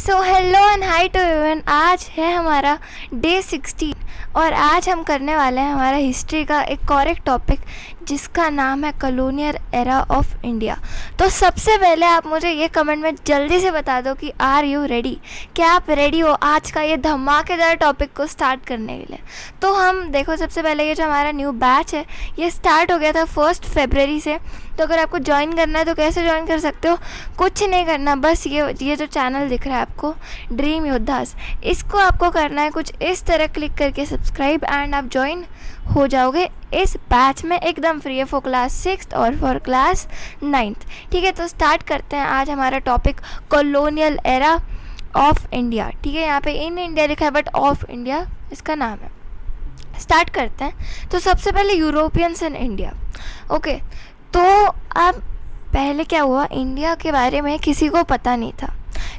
So hello and hi to everyone. आज है हमारा डे 16 और आज हम करने वाले हैं हमारा हिस्ट्री का एक करेक्ट टॉपिक जिसका नाम है कॉलोनियल एरा ऑफ इंडिया। तो सबसे पहले आप मुझे ये कमेंट में जल्दी से बता दो कि आर यू रेडी, क्या आप रेडी हो आज का ये धमाकेदार टॉपिक को स्टार्ट करने के लिए। तो हम देखो, सबसे पहले ये जो हमारा न्यू बैच है ये स्टार्ट हो गया था 1 फरवरी से। तो अगर आपको ज्वाइन करना है तो कैसे ज्वाइन कर सकते हो, कुछ नहीं करना, बस ये जो चैनल दिख रहा है आपको ड्रीम योद्धास, इसको आपको करना है कुछ इस तरह क्लिक करके सब्सक्राइब एंड आप ज्वाइन हो जाओगे इस बैच में एकदम फ्री है फॉर क्लास 6 और फॉर क्लास 9। ठीक है, तो स्टार्ट करते हैं आज हमारा topic colonial era of India. ठीक है, यहाँ पे इन इंडिया लिखा है बट ऑफ इंडिया इसका नाम है। स्टार्ट करते हैं। तो सबसे पहले यूरोपियंस इन इंडिया। ओके, तो अब पहले क्या हुआ, इंडिया के बारे में किसी को पता नहीं था,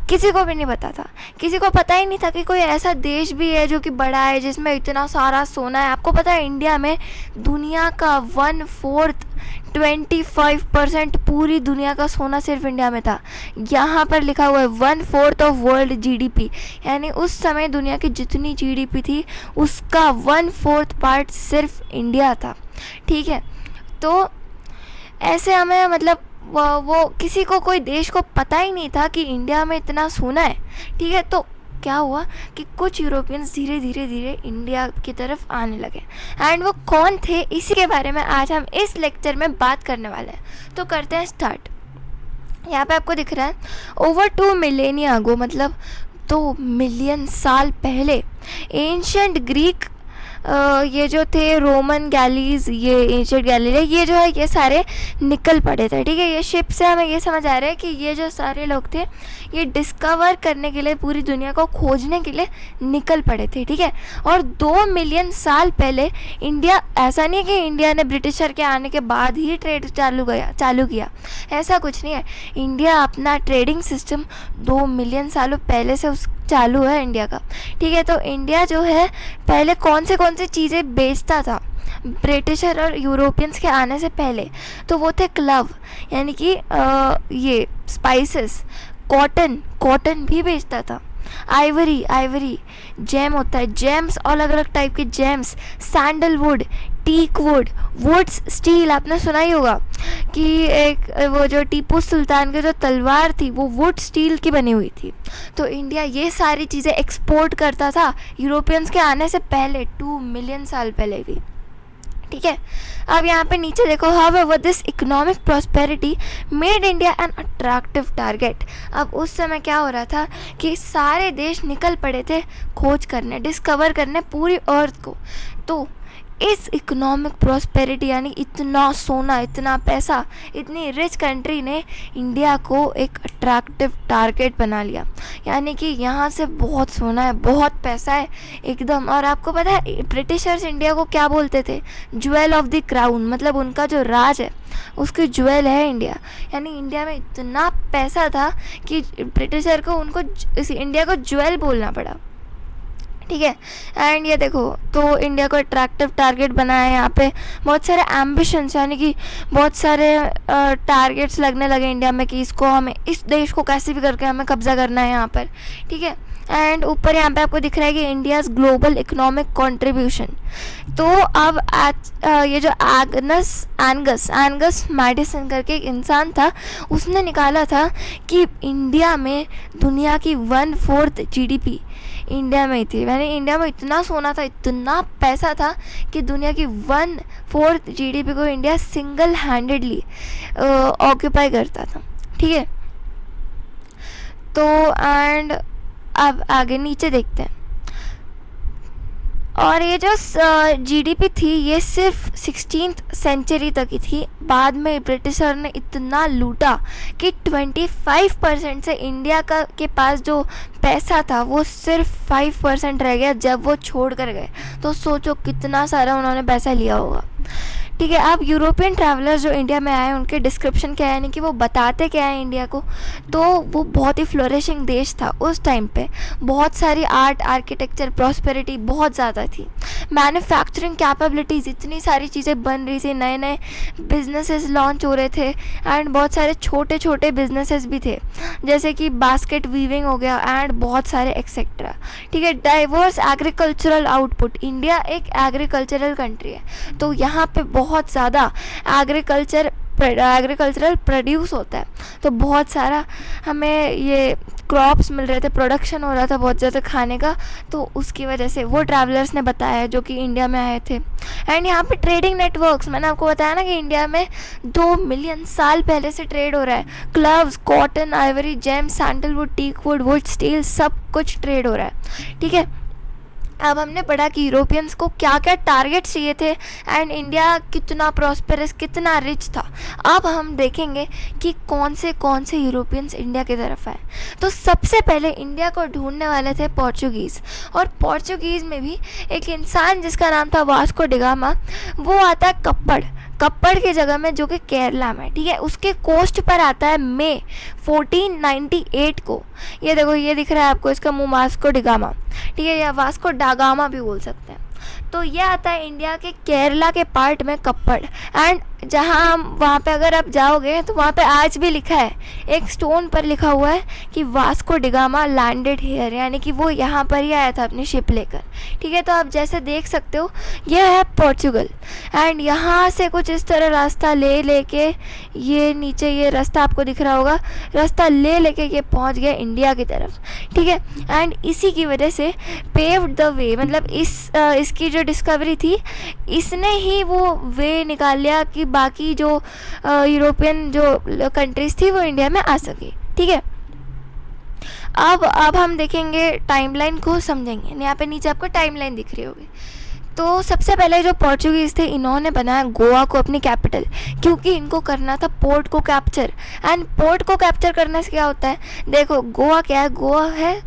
किसी को भी नहीं पता था, किसी को पता ही नहीं था कि कोई ऐसा देश भी है जो कि बड़ा है जिसमें इतना सारा सोना है। आपको पता है इंडिया में दुनिया का 1/4 25% पूरी दुनिया का सोना सिर्फ इंडिया में था। यहाँ पर लिखा हुआ है 1/4 ऑफ वर्ल्ड जीडीपी, यानी उस समय दुनिया की जितनी जीडीपी थी उसका 1/4 पार्ट सिर्फ इंडिया था। ठीक है, तो ऐसे हमें मतलब वो किसी को, कोई देश को पता ही नहीं था कि इंडिया में इतना सोना है। ठीक है, तो क्या हुआ कि कुछ यूरोपियंस धीरे धीरे इंडिया की तरफ आने लगे एंड वो कौन थे इसी के बारे में आज हम इस लेक्चर में बात करने वाले हैं। तो करते हैं स्टार्ट। यहाँ पे आपको दिख रहा है ओवर 2 मिलेनिया अगो, मतलब 2 मिलियन साल पहले एंशिएंट ग्रीक ये जो थे रोमन गैलीज, ये एंशिएंट गैलीज ये जो है ये सारे निकल पड़े थे। ठीक है, ये शिप से हमें ये समझ आ रहा है कि ये जो सारे लोग थे ये डिस्कवर करने के लिए, पूरी दुनिया को खोजने के लिए निकल पड़े थे। ठीक है, और 2 मिलियन साल पहले इंडिया, ऐसा नहीं है कि इंडिया ने ब्रिटिशर के आने के बाद ही ट्रेड चालू किया, ऐसा कुछ नहीं है। इंडिया अपना ट्रेडिंग सिस्टम 2 मिलियन सालों पहले से चालू है इंडिया का। ठीक है, तो इंडिया जो है पहले कौन से चीज़ें बेचता था ब्रिटिशर और यूरोपियंस के आने से पहले, तो वो थे क्लव, यानी कि ये स्पाइसेस, कॉटन भी बेचता था, आइवरी जेम होता है, जेम्स, अलग अलग टाइप के gems, sandalwood, teak woods, steel, आपने सुना ही होगा कि एक वो जो टीपू सुल्तान की जो तलवार थी वो वुड स्टील की बनी हुई थी। तो इंडिया ये सारी चीज़ें एक्सपोर्ट करता था यूरोपियंस के आने से पहले, 2 मिलियन साल पहले भी। ठीक है, अब यहाँ पे नीचे देखो, however this economic prosperity made India an attractive target. अब उस समय क्या हो रहा था कि सारे देश निकल पड़े थे खोज करने, डिस्कवर करने पूरी अर्थ को। तो इस इकोनॉमिक प्रॉस्पेरिटी यानी इतना सोना, इतना पैसा, इतनी रिच कंट्री ने इंडिया को एक अट्रैक्टिव टारगेट बना लिया, यानी कि यहाँ से बहुत सोना है, बहुत पैसा है एकदम। और आपको पता है ब्रिटिशर्स इंडिया को क्या बोलते थे, ज्वेल ऑफ द क्राउन, मतलब उनका जो राज है उसकी ज्वेल है इंडिया। यानी इंडिया में इतना पैसा था कि ब्रिटिशर को उनको इंडिया को ज्वेल बोलना पड़ा। ठीक है, एंड ये देखो, तो इंडिया को अट्रैक्टिव टारगेट बनाया है। यहाँ पे बहुत सारे एम्बिशंस, यानी कि बहुत सारे टारगेट्स लगने लगे इंडिया में कि इसको हमें, इस देश को कैसे भी करके हमें कब्जा करना है यहाँ पर। ठीक है, एंड ऊपर यहाँ पे आपको दिख रहा है कि इंडियाज़ ग्लोबल इकोनॉमिक कंट्रीब्यूशन। तो अब ये जो एंगस मैडिसन करके एक इंसान था, उसने निकाला था कि इंडिया में दुनिया की 1/4 जीडीपी इंडिया में ही थी। यानी इंडिया में इतना सोना था, इतना पैसा था कि दुनिया की 1/4 जीडीपी को इंडिया सिंगल हैंडेडली ऑक्यूपाई करता था। ठीक है, तो एंड अब आगे नीचे देखते हैं। और ये जो जीडीपी थी ये सिर्फ 16th सेंचुरी तक ही थी। बाद में ब्रिटिशर ने इतना लूटा कि 25% से इंडिया के पास जो पैसा था वो सिर्फ 5% रह गया जब वो छोड़ कर गए। तो सोचो कितना सारा उन्होंने पैसा लिया होगा। ठीक है। अब यूरोपियन ट्रैवलर्स जो इंडिया में आए उनके डिस्क्रिप्शन क्या है, यानी कि वो बताते क्या है इंडिया को, तो वो बहुत ही फ्लोरिशिंग देश था उस टाइम पे। बहुत सारी आर्ट, आर्किटेक्चर, प्रॉस्पेरिटी बहुत ज़्यादा थी, मैन्युफैक्चरिंग कैपेबिलिटीज़, इतनी सारी चीज़ें बन रही थी, नए नए बिजनेसेस लॉन्च हो रहे थे, एंड बहुत सारे छोटे छोटे बिजनेसेस भी थे, जैसे कि बास्केट वीविंग हो गया एंड बहुत सारे एक्सेट्रा। ठीक है। डाइवर्स एग्रीकल्चरल आउटपुट, इंडिया एक एग्रीकल्चरल कंट्री है, तो यहाँ पे बहुत ज़्यादा एग्रीकल्चरल प्रोड्यूस होता है, तो बहुत सारा हमें ये क्रॉप्स मिल रहे थे, प्रोडक्शन हो रहा था बहुत ज़्यादा खाने का, तो उसकी वजह से वो ट्रैवलर्स ने बताया जो कि इंडिया में आए थे। एंड यहाँ पे ट्रेडिंग नेटवर्क्स, मैंने आपको बताया ना कि इंडिया में 2 मिलियन साल पहले से ट्रेड हो रहा है। Gloves, cotton, ivory, gem, sandalwood, teakwood, wood, steel, सब कुछ ट्रेड हो रहा है। ठीक है। अब हमने पढ़ा कि यूरोपियंस को क्या क्या टारगेट चाहिए थे एंड इंडिया कितना प्रॉस्पेरस, कितना रिच था। अब हम देखेंगे कि कौन से यूरोपियंस इंडिया की तरफ आए। तो सबसे पहले इंडिया को ढूंढने वाले थे पोर्चुगीज़, और पोर्चुगीज़ में भी एक इंसान जिसका नाम था वास्को डिगामा, वो आता है कप्पड़ की जगह में, जो कि केरला में। ठीक है। उसके कोस्ट पर आता है मई 1498 को। ये देखो, ये दिख रहा है आपको, इसका मुंह वास्को डिगामा। ठीक है, या वास्को डागामा भी बोल सकते हैं। तो ये आता है इंडिया के केरला के पार्ट में कप्पड़, एंड जहाँ हम वहाँ पे अगर आप जाओगे तो वहाँ पे आज भी लिखा है, एक स्टोन पर लिखा हुआ है कि वास्को डिगामा लैंडेड हियर, यानी कि वो यहाँ पर ही आया था अपनी शिप लेकर। ठीक है। तो आप जैसे देख सकते हो, ये है पोर्चुगल, एंड यहाँ से कुछ इस तरह रास्ता लेके ये नीचे ये रास्ता आपको दिख रहा होगा, रास्ता लेके ये पहुँच गया इंडिया की तरफ। ठीक है। एंड इसी की वजह से पेव्ड द वे, मतलब इसकी जो डिस्कवरी थी, इसने ही वो वे निकाल लिया कि बाकी जो यूरोपियन जो कंट्रीज थी वो इंडिया में आ सके। ठीक है। अब हम देखेंगे टाइमलाइन को, समझेंगे। यहाँ पे नीचे आपको टाइमलाइन दिख रही होगी। तो सबसे पहले जो पोर्चुगीज़ थे, इन्होंने बनाया गोवा को अपनी कैपिटल, क्योंकि इनको करना था पोर्ट को कैप्चर। एंड पोर्ट को कैप्चर करने से क्या होता है, देखो गोवा क्या है, गोवा है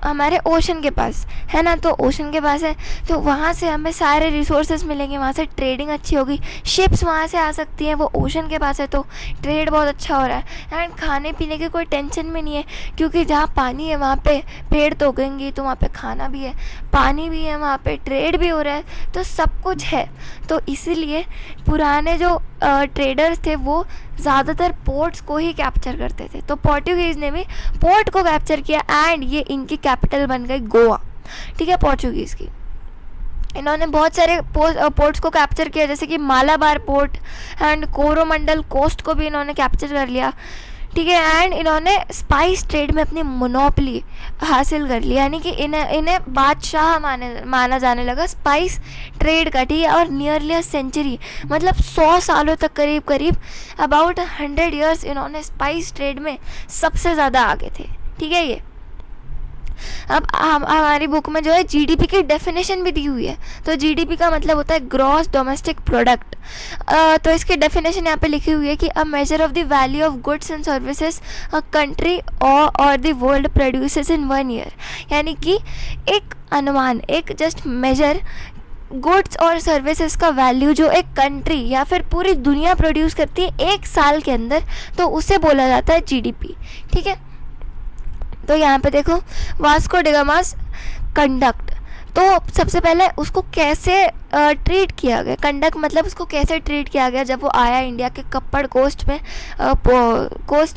हमारे ओशन के पास, है ना। तो ओशन के पास है तो वहाँ से हमें सारे रिसोर्सेज मिलेंगे, वहाँ से ट्रेडिंग अच्छी होगी, शिप्स वहाँ से आ सकती हैं, वो ओशन के पास है तो ट्रेड बहुत अच्छा हो रहा है। एंड खाने पीने की कोई टेंशन भी नहीं है, क्योंकि जहाँ पानी है वहाँ पे पेड़ तो उगेंगे, तो वहाँ पे खाना भी है, पानी भी है, वहाँ पे ट्रेड भी हो रहा है, तो सब कुछ है। तो इसीलिए पुराने जो ट्रेडर्स थे वो ज़्यादातर पोर्ट्स को ही कैप्चर करते थे। तो पोर्टुगीज़ ने भी पोर्ट को कैप्चर किया, एंड ये इनकी कैपिटल बन गई गोवा। ठीक है। पोर्चुगीज़ की इन्होंने बहुत सारे पोर्ट्स को कैप्चर किया, जैसे कि Malabar port and Coromandel coast को भी इन्होंने कैप्चर कर लिया। ठीक है। एंड इन्होंने स्पाइस ट्रेड में अपनी मोनोपली हासिल कर लिया, यानी कि इन्हें बादशाह माना जाने लगा स्पाइस ट्रेड का। ठीक है। और नियरली अ सेंचुरी, मतलब 100 सालों तक करीब अबाउट 100 ईयर्स इन्होंने स्पाइस ट्रेड में सबसे ज़्यादा आगे थे। ठीक है। ये अब हमारी बुक में जो है जीडीपी की डेफिनेशन भी दी हुई है। तो जीडीपी का मतलब होता है ग्रॉस डोमेस्टिक प्रोडक्ट। तो इसकी डेफिनेशन यहाँ पे लिखी हुई है कि a measure of the value of goods and services a country और the world produces in 1 year, यानी कि एक अनुमान, एक जस्ट मेजर गुड्स और सर्विसेज का वैल्यू जो एक कंट्री या फिर पूरी दुनिया प्रोड्यूस करती है एक साल के अंदर, तो उसे बोला जाता है जीडीपी। ठीक है। तो यहाँ पे देखो वास्को डिगामास कंडक्ट, तो सबसे पहले उसको कैसे ट्रीट किया गया, कंडक्ट मतलब उसको कैसे ट्रीट किया गया जब वो आया इंडिया के कप्पड़ कोस्ट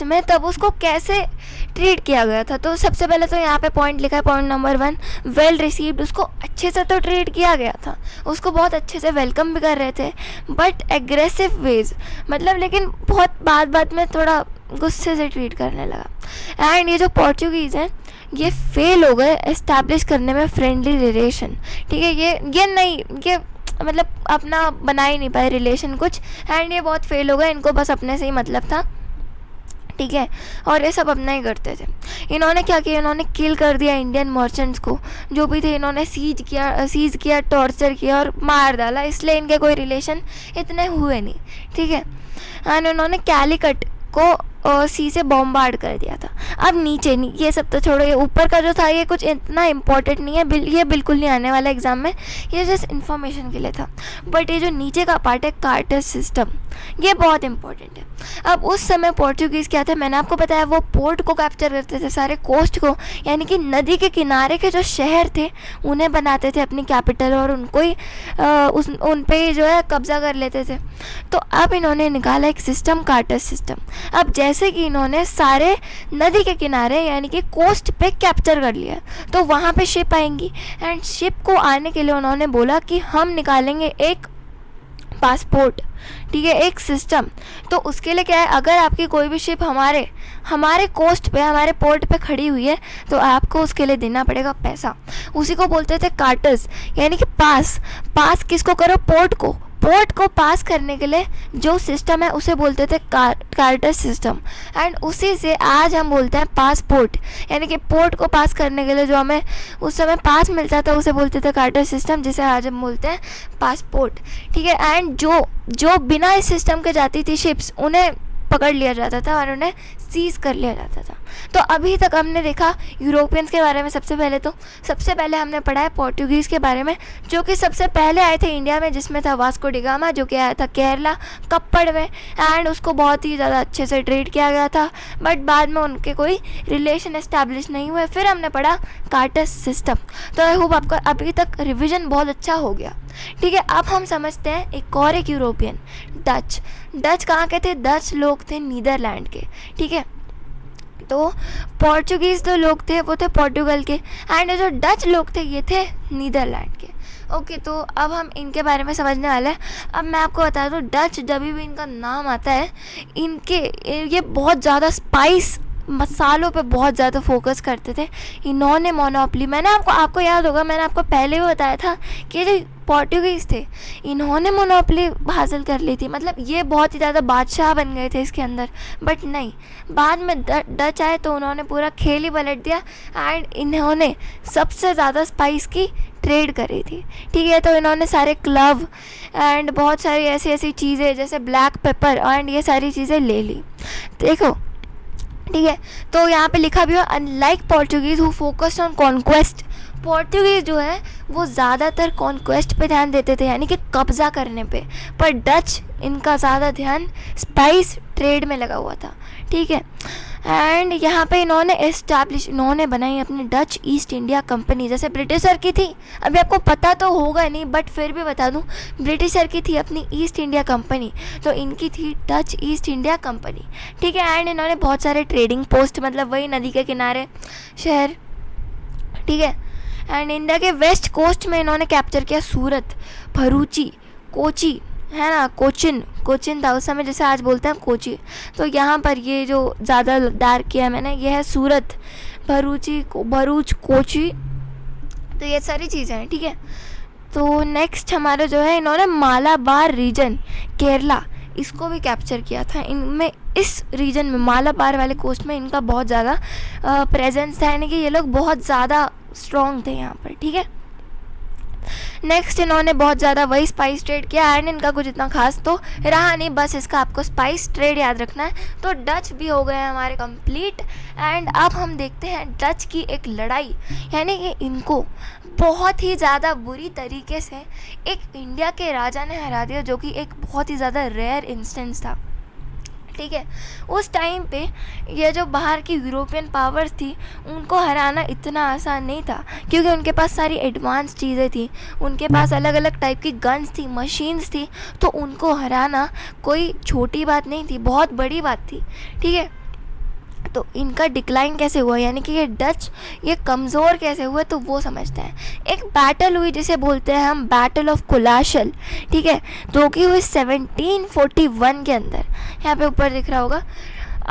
में, तब उसको कैसे ट्रीट किया गया था। तो सबसे पहले तो यहाँ पे पॉइंट लिखा है, पॉइंट नंबर 1, वेल रिसीव्ड। उसको अच्छे से तो ट्रीट किया गया था, उसको बहुत अच्छे से वेलकम भी कर रहे थे, बट एग्रेसिव वेज, मतलब लेकिन बहुत बाद में थोड़ा गुस्से से ट्रीट करने लगा। एंड ये जो पोर्चुगीज़ हैं ये फेल हो गए एस्टैब्लिश करने में फ्रेंडली रिलेशन। ठीक है। ये मतलब अपना बना ही नहीं पाए रिलेशन कुछ, एंड ये बहुत फेल हो गए, इनको बस अपने से ही मतलब था। ठीक है। और ये सब अपना ही करते थे। इन्होंने क्या किया, इन्होंने किल कर दिया इंडियन मर्चेंट्स को, जो भी थे इन्होंने सीज किया, टॉर्चर किया और मार डाला, इसलिए इनके कोई रिलेशन इतने हुए नहीं। ठीक है। एंड उन्होंने कैलीकट को सी से बॉम्बार्ड कर दिया था। अब नीचे ये सब तो छोड़ो, ये ऊपर का जो था ये कुछ इतना इम्पोर्टेंट नहीं है, ये बिल्कुल नहीं आने वाला एग्जाम में, ये जस्ट इन्फॉर्मेशन के लिए था। बट ये जो नीचे का पार्ट है कार्टर सिस्टम, ये बहुत इंपॉर्टेंट है। अब उस समय पोर्चुगीज़ क्या थे, मैंने आपको बताया वो पोर्ट को कैप्चर करते थे, सारे कोस्ट को, यानी कि नदी के किनारे के जो शहर थे उन्हें बनाते थे अपनी कैपिटल, और उनको ही उन पे जो है कब्जा कर लेते थे। तो अब इन्होंने निकाला एक सिस्टम, कार्टर सिस्टम। अब जैसे कि इन्होंने सारे नदी के किनारे यानी कि कोस्ट पे कैप्चर कर लिया, तो वहाँ पे शिप आएंगी, एंड शिप को आने के लिए उन्होंने बोला कि हम निकालेंगे एक पासपोर्ट, ठीक है, एक सिस्टम। तो उसके लिए क्या है, अगर आपकी कोई भी शिप हमारे कोस्ट पे, हमारे पोर्ट पे खड़ी हुई है, तो आपको उसके लिए देना पड़ेगा पैसा। उसी को बोलते थे कार्टर्स, यानी कि पास किसको करो, पोर्ट को पास करने के लिए जो सिस्टम है उसे बोलते थे कार्टर सिस्टम। एंड उसी से आज हम बोलते हैं पासपोर्ट, यानी कि पोर्ट को पास करने के लिए जो हमें उस समय पास मिलता था उसे बोलते थे कार्टर सिस्टम, जिसे आज हम बोलते हैं पासपोर्ट, ठीक है। एंड जो बिना इस सिस्टम के जाती थी शिप्स, उन्हें पकड़ लिया जाता था और उन्हें सीज़ कर लिया जाता था। तो अभी तक हमने देखा यूरोपियंस के बारे में। सबसे पहले हमने पढ़ा है पोर्टुगीज़ के बारे में, जो कि सबसे पहले आए थे इंडिया में, जिसमें था वास्को डी गामा, जो कि आया था केरला कप्पड़ में, एंड उसको बहुत ही ज़्यादा अच्छे से ट्रीट किया गया था, बट बाद में उनके कोई रिलेशन एस्टैब्लिश नहीं हुए। फिर हमने पढ़ा कार्टर सिस्टम। तो आई होप आपका अभी तक रिविज़न बहुत अच्छा हो गया, ठीक है। अब हम समझते हैं एक यूरोपियन, डच कहाँ के थे, डच लोग थे नीदरलैंड के, ठीक है। तो पोर्चुगीज़ जो लोग थे वो थे पोर्टुगल के, एंड जो डच लोग थे ये थे नीदरलैंड के। ओके, तो अब हम इनके बारे में समझने वाले हैं। अब मैं आपको बता दूँ, डच जब भी इनका नाम आता है, ये बहुत ज़्यादा स्पाइस मसालों पे बहुत ज़्यादा फोकस करते थे। इन्होंने मोनोपोली, मैंने आपको याद होगा, मैंने आपको पहले भी बताया था कि जो पोर्टुगीज़ थे इन्होंने मोनोपोली हासिल कर ली थी, मतलब ये बहुत ही ज़्यादा बादशाह बन गए थे इसके अंदर। बट नहीं, बाद में डच आए तो उन्होंने पूरा खेल ही पलट दिया, एंड इन्होंने सबसे ज़्यादा स्पाइस की ट्रेड करी थी, ठीक है। तो इन्होंने सारे क्लव एंड बहुत सारी ऐसी चीज़ें जैसे ब्लैक पेपर एंड ये सारी चीज़ें ले ली, देखो, ठीक है। तो यहाँ पे लिखा भी हो, unlike Portuguese who focused on conquest, Portuguese जो है वो ज़्यादातर कॉन्क्वेस्ट पे ध्यान देते थे, यानी कि कब्ज़ा करने पे, पर डच इनका ज़्यादा ध्यान स्पाइस ट्रेड में लगा हुआ था, ठीक है। एंड यहाँ पे इन्होंने बनाई अपनी डच ईस्ट इंडिया कंपनी, जैसे ब्रिटिशर की थी। अभी आपको पता तो होगा नहीं, बट फिर भी बता दूँ, ब्रिटिशर की थी अपनी ईस्ट इंडिया कंपनी, तो इनकी थी डच ईस्ट इंडिया कंपनी, ठीक है। एंड इन्होंने बहुत सारे ट्रेडिंग पोस्ट, मतलब वही नदी के किनारे शहर, ठीक है। एंड इंडिया के वेस्ट कोस्ट में इन्होंने कैप्चर किया सूरत, भरूची, कोची, है ना, कोचिन था उस समय, जैसे आज बोलते हैं कोची। तो यहाँ पर ये जो ज़्यादा डार्क किया मैंने, ये है सूरत, भरूच, कोची, तो ये सारी चीज़ें हैं, ठीक है। तो नेक्स्ट हमारा जो है, इन्होंने मालाबार रीजन, केरला, इसको भी कैप्चर किया था। इनमें इस रीजन में, मालाबार वाले कोस्ट में इनका बहुत ज़्यादा प्रेजेंस था, यानी कि ये लोग बहुत ज़्यादा स्ट्रॉन्ग थे यहाँ पर, ठीक है। नेक्स्ट इन्होंने बहुत ज़्यादा वही स्पाइस ट्रेड किया, एंड इनका कुछ इतना खास तो रहा नहीं, बस इसका आपको स्पाइस ट्रेड याद रखना है। तो डच भी हो गए हमारे कंप्लीट। एंड अब हम देखते हैं डच की एक लड़ाई, यानी कि इनको बहुत ही ज़्यादा बुरी तरीके से एक इंडिया के राजा ने हरा दिया, जो कि एक बहुत ही ज़्यादा रेयर इंस्टेंस था, ठीक है। उस टाइम पे ये जो बाहर की यूरोपियन पावर्स थी उनको हराना इतना आसान नहीं था, क्योंकि उनके पास सारी एडवांस चीज़ें थी, उनके पास अलग अलग टाइप की गन्स थी, मशीन्स थी, तो उनको हराना कोई छोटी बात नहीं थी, बहुत बड़ी बात थी, ठीक है। तो इनका डिक्लाइन कैसे हुआ, यानी कि ये डच ये कमज़ोर कैसे हुए, तो वो समझते हैं। एक बैटल हुई जिसे बोलते हैं हम बैटल ऑफ कोलाशल, ठीक है, जो कि हुई 1741 के अंदर, यहाँ पे ऊपर दिख रहा होगा।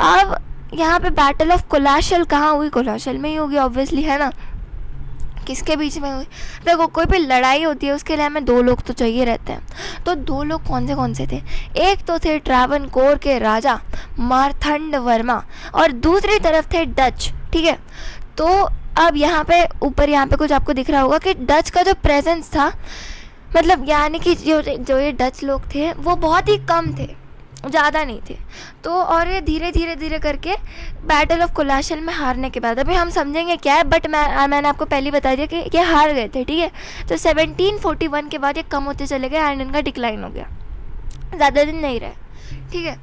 अब यहाँ पे बैटल ऑफ कोलाशल कहाँ हुई, कोलाशल में ही होगी ऑब्वियसली, है ना। किसके बीच में हुई, देखो कोई भी लड़ाई होती है उसके लिए हमें दो लोग तो चाहिए रहते हैं। तो दो लोग कौन से थे, एक तो थे ट्रावनकोर के राजा मारथंड वर्मा, और दूसरी तरफ थे डच, ठीक है। तो अब यहाँ पे ऊपर यहाँ पे कुछ आपको दिख रहा होगा कि डच का जो प्रेजेंस था, मतलब यानी कि जो ये डच लोग थे वो बहुत ही कम थे, ज़्यादा नहीं थे। तो और ये धीरे धीरे धीरे करके बैटल ऑफ कोलाशल में हारने के बाद, अभी हम समझेंगे क्या है, बट मैंने आपको पहले बता दिया कि ये हार गए थे, ठीक है। तो 1741 के बाद ये कम होते चले गए एंड इनका डिक्लाइन हो गया, ज़्यादा दिन नहीं रहे, ठीक है।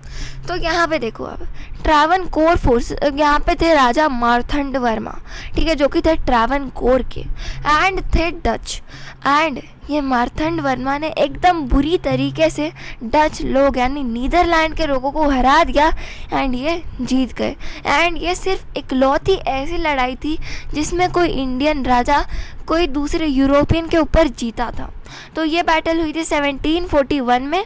तो यहाँ पे देखो अब ट्रावनकोर फोर्स, यहाँ पे थे राजा मार्तंड वर्मा, ठीक है, जो कि थे ट्रावनकोर के, एंड थे डच। एंड ये मार्तंड वर्मा ने एकदम बुरी तरीके से डच लोग यानी नीदरलैंड के लोगों को हरा दिया एंड ये जीत गए। एंड ये सिर्फ इकलौती ऐसी लड़ाई थी जिसमें कोई इंडियन राजा कोई दूसरे यूरोपियन के ऊपर जीता था। तो ये बैटल हुई थी 1741 में।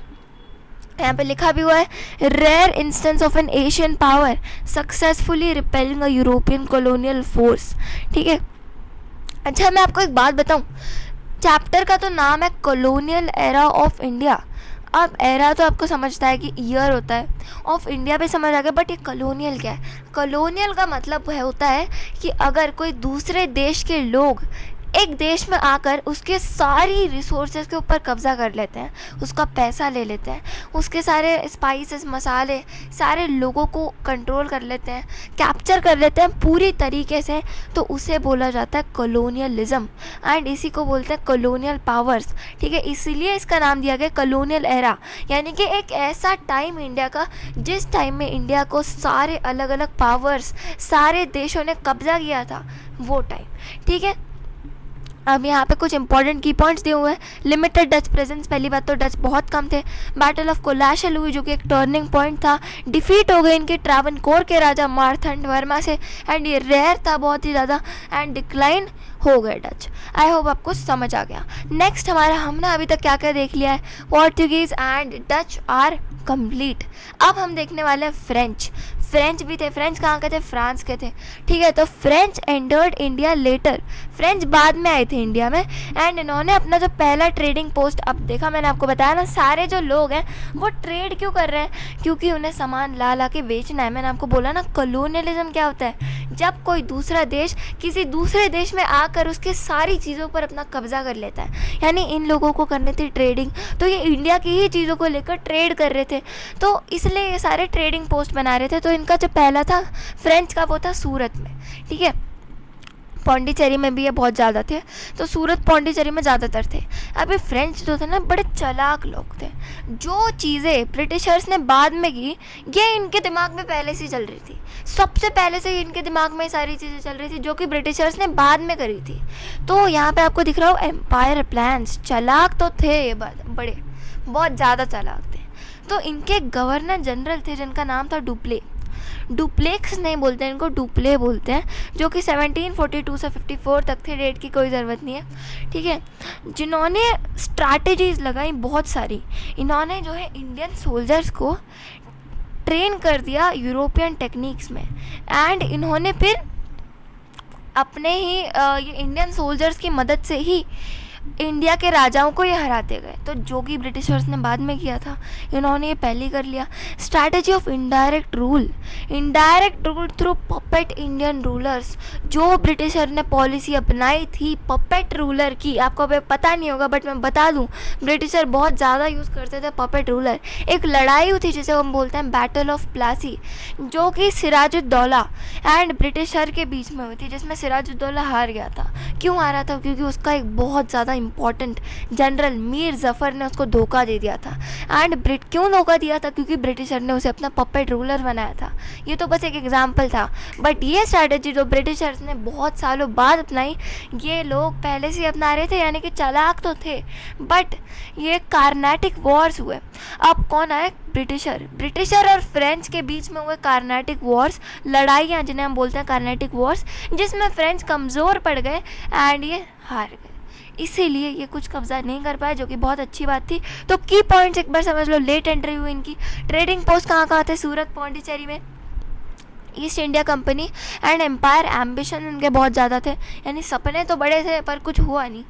यहाँ पे लिखा भी हुआ है, rare instance of an Asian power successfully repelling a European colonial force, ठीक है। अच्छा, मैं आपको एक बात बताऊँ, चैप्टर का तो नाम है कॉलोनियल एरा ऑफ इंडिया। अब एरा तो आपको समझता है कि ईयर होता है, ऑफ इंडिया पे समझ आ गया, बट ये कॉलोनियल क्या है? कॉलोनियल का मतलब है होता है कि अगर कोई दूसरे देश के लोग एक देश में आकर उसके सारी रिसोर्सेज के ऊपर कब्ज़ा कर लेते हैं, उसका पैसा ले लेते हैं, उसके सारे स्पाइसेस मसाले सारे लोगों को कंट्रोल कर लेते हैं, कैप्चर कर लेते हैं पूरी तरीके से, तो उसे बोला जाता है कॉलोनियलिज्म एंड इसी को बोलते हैं कॉलोनियल पावर्स, ठीक है। इसीलिए इसका नाम दिया गया कॉलोनियल एरा, यानी कि एक ऐसा टाइम इंडिया का जिस टाइम में इंडिया को सारे अलग अलग पावर्स सारे देशों ने कब्ज़ा किया था, वो टाइम, ठीक है। अब यहाँ पे कुछ इंपॉर्टेंट की पॉइंट्स दिए हुए हैं। लिमिटेड डच प्रेजेंस, पहली बात तो डच बहुत कम थे। बैटल ऑफ कोलाशल हुई जो कि एक टर्निंग पॉइंट था। डिफीट हो गई इनके ट्रावनकोर के राजा मार्तंड वर्मा से एंड ये रेयर था बहुत ही ज़्यादा एंड डिक्लाइन हो गए डच। आई होप आपको समझ आ गया। नेक्स्ट हमने अभी तक क्या क्या देख लिया है, Portuguese and Dutch are complete. अब हम देखने वाले हैं फ्रेंच भी थे। फ्रेंच कहाँ के थे? फ्रांस के थे, ठीक है। तो French entered India letter, French बाद में आए थे इंडिया में एंड इन्होंने अपना जो पहला ट्रेडिंग पोस्ट, अब देखा मैंने आपको बताया ना, सारे जो लोग हैं वो ट्रेड क्यों कर रहे हैं? क्योंकि उन्हें सामान ला ला के बेचना है। मैंने आपको बोला ना कॉलोनियलिज्म क्या होता है, जब कोई दूसरा देश किसी दूसरे देश में आकर उसके सारी चीज़ों पर अपना कब्जा कर लेता है, यानी इन लोगों को करनी थी ट्रेडिंग, तो ये इंडिया की ही चीज़ों को लेकर ट्रेड कर रहे थे, तो इसलिए ये सारे ट्रेडिंग पोस्ट बना रहे थे। तो इनका जो पहला था फ्रेंच का वो था सूरत में, ठीक है। पौंडीचेरी में भी ये बहुत ज़्यादा थे, तो सूरत पौंडीचेरी में ज़्यादातर थे। अभी फ्रेंच जो थे ना बड़े चालाक लोग थे, जो चीज़ें ब्रिटिशर्स ने बाद में की ये इनके दिमाग में पहले से चल रही थी, सबसे पहले से इनके दिमाग में सारी चीज़ें चल रही थी जो कि ब्रिटिशर्स ने बाद में करी थी। तो यहाँ पे आपको दिख रहा हो एम्पायर प्लान्स, चालाक तो थे ये बड़े, बहुत ज़्यादा चालाक थे। तो इनके गवर्नर जनरल थे जिनका नाम था डुप्लेक्स नहीं बोलते हैं इनको, डुप्ले बोलते हैं, जो कि 1742 से 54 तक थे, डेट की कोई ज़रूरत नहीं है, ठीक है। जिन्होंने स्ट्रैटेजीज लगाई बहुत सारी, इन्होंने जो है इंडियन सोल्जर्स को ट्रेन कर दिया यूरोपियन टेक्निक्स में एंड इन्होंने फिर अपने ही ये इंडियन सोल्जर्स की मदद से ही इंडिया के राजाओं को ये हराते गए। तो जो कि ब्रिटिशर्स ने बाद में किया था, इन्होंने ये पहले कर लिया। Strategy of indirect rule through puppet Indian rulers, जो ब्रिटिशर ने पॉलिसी अपनाई थी पपेट रूलर की, आपको अभी पता नहीं होगा बट मैं बता दूं, ब्रिटिशर बहुत ज़्यादा यूज़ करते थे पपेट रूलर। एक लड़ाई हुई थी जिसे हम बोलते हैं बैटल ऑफ प्लासी, जो कि सिराजुद्दौला एंड ब्रिटिशर के बीच में हुई थी, जिसमें सिराजुद्दौला हार गया था। क्यों हारा था? क्योंकि उसका एक बहुत ज़्यादा इंपॉर्टेंट जनरल मीर जफ़र ने उसको धोखा दे दिया था। एंड क्यों धोखा दिया था? क्योंकि ब्रिटिशर ने उसे अपना पपेट रूलर बनाया था। ये तो बस एक एग्जाम्पल था, बट ये स्ट्रैटेजी जो ब्रिटिशर्स ने बहुत सालों बाद अपनाई, ये लोग पहले से अपना रहे थे, यानी कि चालाक तो थे, बट ये कार्नेटिक वॉर्स हुए। अब कौन आए? ब्रिटिशर और फ्रेंच के बीच में हुए कार्नेटिक वॉर्स, लड़ाइयाँ जिन्हें हम बोलते हैं कार्नेटिक वॉर्स, जिसमें फ्रेंच कमज़ोर पड़ गए एंड ये हार गए, इसीलिए ये कुछ कब्जा नहीं कर पाए, जो कि बहुत अच्छी बात थी। तो की पॉइंट्स एक बार समझ लो। लेट एंट्री हुई इनकी, ट्रेडिंग पोस्ट कहाँ थे? सूरत पौंडीचेरी में। East India Company and empire, ambition इनके बहुत ज़्यादा थे, यानी सपने तो बड़े थे पर कुछ हुआ नहीं।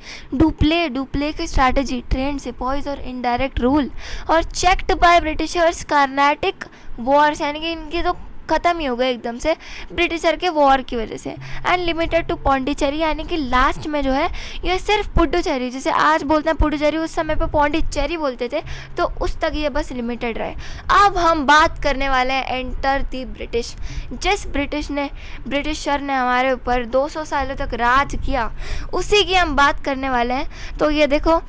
डुप्ले की स्ट्रैटेजी, ट्रेन सिपॉइज और इनडायरेक्ट रूल, और checked by Britishers Carnatic Wars, यानी कि इनकी तो ख़त्म ही हो गए एकदम से ब्रिटिशर के वॉर की वजह से। एंड लिमिटेड टू पौंडीचेरी, यानी कि लास्ट में जो है ये सिर्फ पुडुचेरी, जैसे आज बोलते हैं पुडुचेरी, उस समय पे पौंडीचेरी बोलते थे, तो उस तक ये बस लिमिटेड रहे। अब हम बात करने वाले हैं एंटर दी ब्रिटिश। जिस ब्रिटिशर ने हमारे ऊपर 200 सालों तक राज किया, उसी की हम बात करने वाले हैं। तो ये देखो,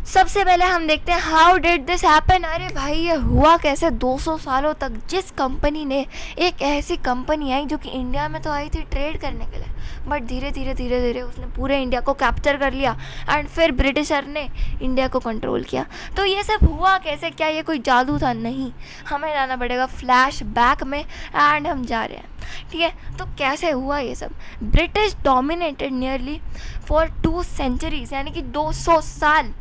सबसे पहले हम देखते हैं हाउ डिड दिस हैपन। अरे भाई ये हुआ कैसे 200 सालों तक। जिस कंपनी ने, एक ऐसी कंपनी आई जो कि इंडिया में तो आई थी ट्रेड करने के लिए, बट धीरे धीरे उसने पूरे इंडिया को कैप्चर कर लिया एंड फिर ब्रिटिशर ने इंडिया को कंट्रोल किया। तो ये सब हुआ कैसे? क्या ये कोई जादू था? नहीं, हमें जाना पड़ेगा फ्लैश बैक में एंड हम जा रहे हैं। ठीक है, तो कैसे हुआ ये सब? British dominated nearly for 2 centuries, यानी कि 200 साल।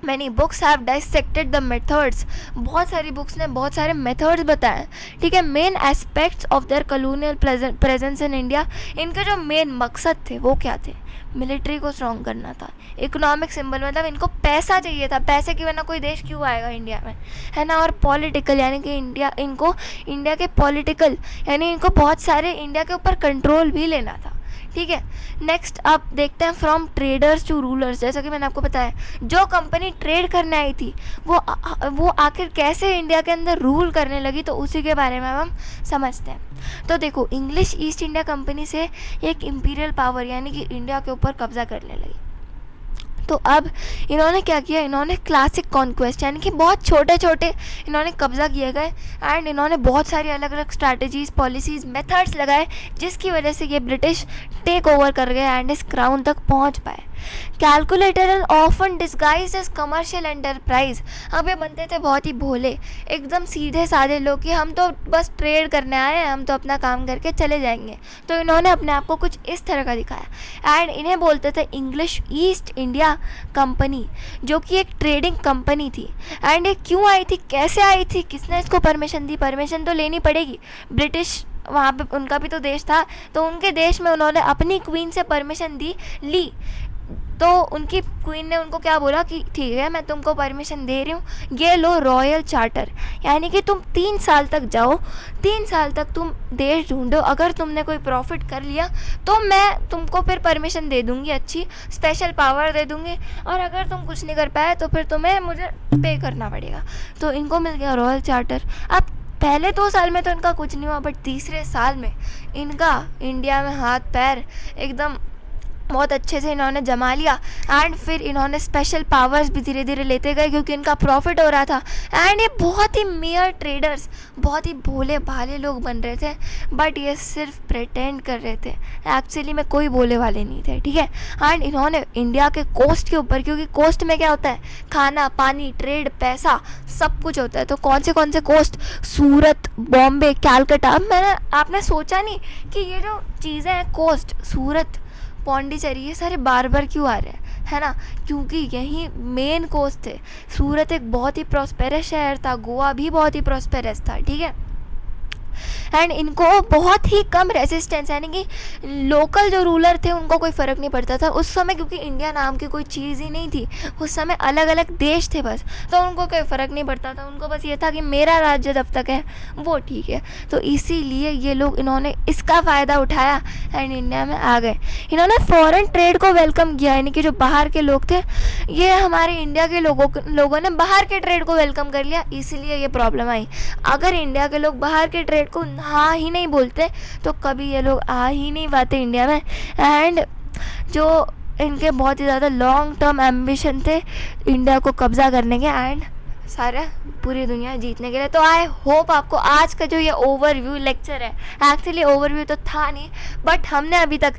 Many books have dissected the methods, बहुत सारी बुक्स ने बहुत सारे मेथड्स बताए। ठीक है, main aspects of their colonial presence in India. इनके जो मेन मकसद थे वो क्या थे? मिलिट्री को स्ट्रॉन्ग करना था, इकोनॉमिक सिंबल, मतलब इनको पैसा चाहिए था, पैसे के बिना कोई देश क्यों आएगा इंडिया में, है ना। और पॉलिटिकल, यानी कि इंडिया के पॉलिटिकल, यानी इनको बहुत सारे इंडिया के ऊपर कंट्रोल भी लेना था। ठीक है, नेक्स्ट अब देखते हैं फ्रॉम ट्रेडर्स टू रूलर्स। जैसा कि मैंने आपको बताया, जो कंपनी ट्रेड करने आई थी वो आखिर कैसे इंडिया के अंदर रूल करने लगी, तो उसी के बारे में हम समझते हैं। तो देखो, इंग्लिश ईस्ट इंडिया कंपनी से एक इंपीरियल पावर, यानी कि इंडिया के ऊपर कब्जा करने लगी। तो अब इन्होंने क्या किया? इन्होंने क्लासिक कॉन्क्वेस्ट, यानी कि बहुत छोटे छोटे इन्होंने कब्जा किए गए एंड इन्होंने बहुत सारी अलग अलग स्ट्रैटेजीज, पॉलिसीज़, मेथड्स लगाए, जिसकी वजह से ये ब्रिटिश टेक ओवर कर गए एंड इस क्राउन तक पहुंच पाए। Calculated and often disguised as commercial enterprise. अब ये बनते थे बहुत ही भोले, एकदम सीधे साधे लोग कि हम तो बस ट्रेड करने आए हैं, हम तो अपना काम करके चले जाएंगे। तो इन्होंने अपने आप को कुछ इस तरह का दिखाया एंड इन्हें बोलते थे इंग्लिश ईस्ट इंडिया कंपनी, जो कि एक ट्रेडिंग कंपनी थी। एंड ये क्यों आई थी, कैसे आई थी, किसने इसको परमिशन दी? परमिशन तो लेनी पड़ेगी, ब्रिटिश वहाँ पे उनका भी तो देश था, तो उनके देश में उन्होंने अपनी क्वीन से परमिशन ली। तो उनकी क्वीन ने उनको क्या बोला कि ठीक है, मैं तुमको परमिशन दे रही हूँ, ये लो रॉयल चार्टर, यानी कि तुम 3 साल तक जाओ, 3 साल तक तुम देश ढूंढो, अगर तुमने कोई प्रॉफिट कर लिया तो मैं तुमको फिर परमिशन दे दूँगी, अच्छी स्पेशल पावर दे दूँगी, और अगर तुम कुछ नहीं कर पाए तो फिर तुम्हें मुझे पे करना पड़ेगा। तो इनको मिल गया रॉयल चार्टर। अब पहले 2 साल में तो इनका कुछ नहीं हुआ, बट तीसरे साल में इनका इंडिया में हाथ पैर एकदम बहुत अच्छे से इन्होंने जमा लिया एंड फिर इन्होंने स्पेशल पावर्स भी धीरे धीरे लेते गए, क्योंकि इनका प्रॉफिट हो रहा था। एंड ये बहुत ही मेयर ट्रेडर्स, बहुत ही भोले भाले लोग बन रहे थे, बट ये सिर्फ प्रिटेंड कर रहे थे, एक्चुअली में कोई भोले वाले नहीं थे। ठीक है, एंड इन्होंने इंडिया के कोस्ट के ऊपर, क्योंकि कोस्ट में क्या होता है, खाना पानी, ट्रेड, पैसा, सब कुछ होता है। तो कौन से कोस्ट? सूरत, बॉम्बे, कैलकाटा। अब आपने सोचा नहीं कि ये जो चीज़ें हैं, कोस्ट, सूरत, पौंडीचेरी, ये सारे बार बार क्यों आ रहे हैं, है ना, क्योंकि यही मेन कोस्ट थे। सूरत एक बहुत ही प्रॉस्पेरस शहर था, गोवा भी बहुत ही प्रॉस्पेरस था। ठीक है, एंड इनको बहुत ही कम रेजिस्टेंस, यानी कि लोकल जो रूलर थे उनको कोई फ़र्क नहीं पड़ता था उस समय, क्योंकि इंडिया नाम की कोई चीज़ ही नहीं थी उस समय, अलग अलग देश थे बस, तो उनको कोई फ़र्क नहीं पड़ता था। उनको बस ये था कि मेरा राज्य जब तक है वो ठीक है। तो इसीलिए ये लोग, इन्होंने इसका फ़ायदा उठाया एंड इंडिया में आ गए। इन्होंने फॉरेन ट्रेड को वेलकम किया, यानी कि जो बाहर के लोग थे, ये हमारे इंडिया के लोगों ने बाहर के ट्रेड को वेलकम कर लिया, इसलिए ये प्रॉब्लम आई। अगर इंडिया के लोग बाहर के ट्रेड को हाँ ही नहीं बोलते तो कभी ये लोग आ ही नहीं पाते इंडिया में। एंड जो इनके बहुत ही ज़्यादा लॉन्ग टर्म एम्बिशन थे इंडिया को कब्जा करने के एंड सारा पूरी दुनिया जीतने के लिए। तो आई होप आपको आज का जो ये ओवरव्यू लेक्चर है, एक्चुअली ओवरव्यू तो था नहीं, बट हमने अभी तक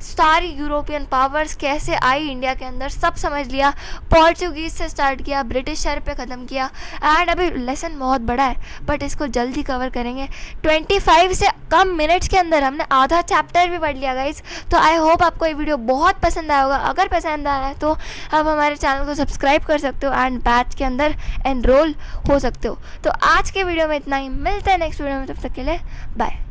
सारी यूरोपियन पावर्स कैसे आई इंडिया के अंदर सब समझ लिया। पोर्चुगीज से स्टार्ट किया, ब्रिटिशर पे ख़त्म किया, एंड अभी लेसन बहुत बड़ा है बट इसको जल्दी कवर करेंगे। 25 से कम मिनट्स के अंदर हमने आधा चैप्टर भी पढ़ लिया गाइस। तो आई होप आपको ये वीडियो बहुत पसंद आया होगा। अगर पसंद आया है तो आप हमारे चैनल को सब्सक्राइब कर सकते हो एंड बैच के अंदर एनरोल हो सकते हो। तो आज के वीडियो में इतना ही, मिलते हैं नेक्स्ट वीडियो में, तब तक के लिए बाय।